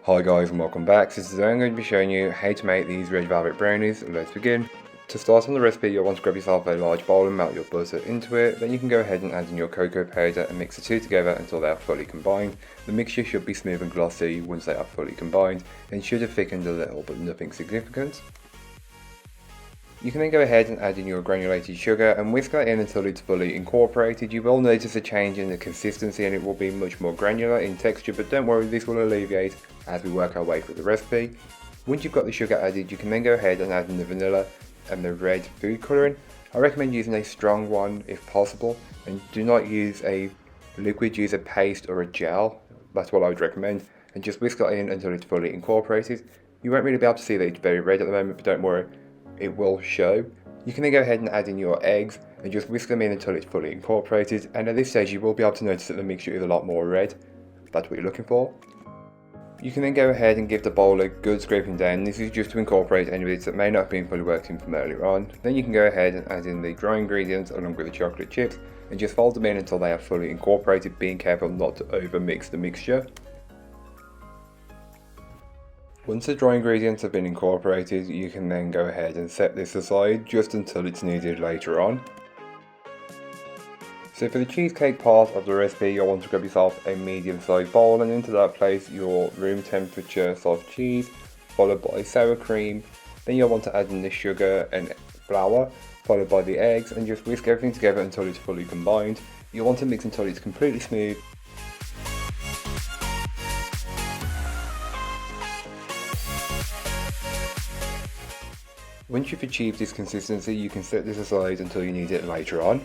Hi guys and welcome back. So today I'm going to be showing you how to make these red velvet brownies. Let's begin. To start on the recipe, you'll want to grab yourself a large bowl and melt your butter into it. Then you can go ahead and add in your cocoa powder and mix the two together until they are fully combined. The mixture should be smooth and glossy once they are fully combined and should have thickened a little but nothing significant. You can then go ahead and add in your granulated sugar and whisk that in until it's fully incorporated. You will notice a change in the consistency and it will be much more granular in texture, but don't worry, this will alleviate as we work our way through the recipe. Once you've got the sugar added, you can then go ahead and add in the vanilla and the red food colouring. I recommend using a strong one if possible, and do not use a liquid, use a paste or a gel. That's what I would recommend, and just whisk that in until it's fully incorporated. You won't really be able to see that it's very red at the moment, but don't worry, it will show. You can then go ahead and add in your eggs and just whisk them in until it's fully incorporated, and at this stage you will be able to notice that the mixture is a lot more red. That's what you're looking for. You can then go ahead and give the bowl a good scraping down. This is just to incorporate any bits that may not have been fully worked in from earlier on. Then you can go ahead and add in the dry ingredients along with the chocolate chips and just fold them in until they are fully incorporated, being careful not to over mix the mixture. Once the dry ingredients have been incorporated, you can then go ahead and set this aside just until it's needed later on. So for the cheesecake part of the recipe, you'll want to grab yourself a medium-sized bowl and into that place your room temperature soft cheese, followed by sour cream. Then you'll want to add in the sugar and flour, followed by the eggs, and just whisk everything together until it's fully combined. You'll want to mix until it's completely smooth. Once you've achieved this consistency, you can set this aside until you need it later on.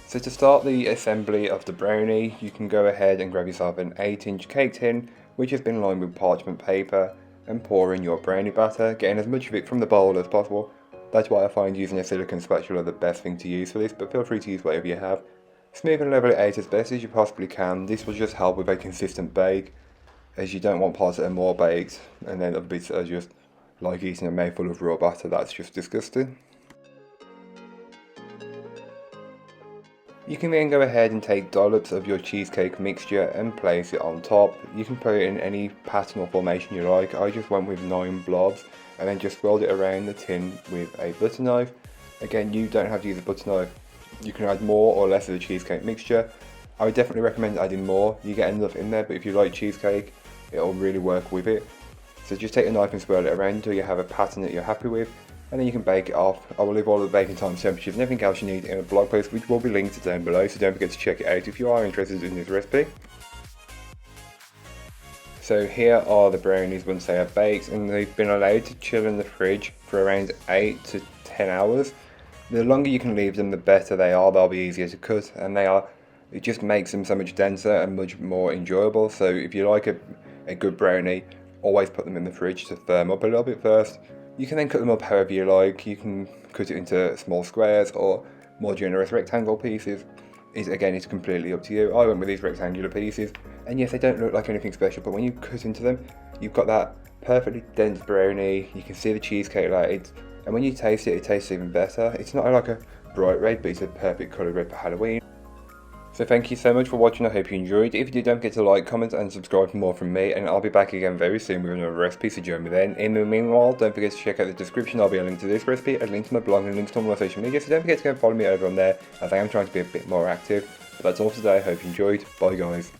So to start the assembly of the brownie, you can go ahead and grab yourself an 8-inch cake tin, which has been lined with parchment paper, and pour in your brownie batter, getting as much of it from the bowl as possible. That's why I find using a silicone spatula the best thing to use for this, but feel free to use whatever you have. Smooth and level it out as best as you possibly can. This will just help with a consistent bake, as you don't want parts that are more baked and then other bits that are just like eating a mouthful of raw batter. That's just disgusting. You can then go ahead and take dollops of your cheesecake mixture and place it on top. You can put it in any pattern or formation you like. I just went with 9 blobs and then just rolled it around the tin with a butter knife. Again, you don't have to use a butter knife. You can add more or less of the cheesecake mixture. I would definitely recommend adding more. You get enough in there, but if you like cheesecake, it'll really work with it. So just take a knife and swirl it around until you have a pattern that you're happy with, and then you can bake it off. I will leave all the baking time, temperatures and everything else you need in a blog post, which will be linked down below, so don't forget to check it out if you are interested in this recipe. So here are the brownies once they are baked, and they've been allowed to chill in the fridge for around 8 to 10 hours. The longer you can leave them, the better they are. They'll be easier to cut, and it just makes them so much denser and much more enjoyable. So if you like a good brownie, always put them in the fridge to firm up a little bit first. You can then cut them up however you like. You can cut it into small squares or more generous rectangle pieces. It's completely up to you. I went with these rectangular pieces, and yes, they don't look like anything special, but when you cut into them, you've got that perfectly dense brownie. You can see the cheesecake layer, and when you taste it, it tastes even better. It's not like a bright red, but it's a perfect colour red for Halloween. So thank you so much for watching. I hope you enjoyed. If you did, don't forget to like, comment and subscribe for more from me, and I'll be back again very soon with another recipe, so join me then. In the meanwhile, don't forget to check out the description. I'll be a link to this recipe, a link to my blog, and links to all my social media, so don't forget to go and follow me over on there, as I am trying to be a bit more active. But that's all for today. I hope you enjoyed. Bye guys.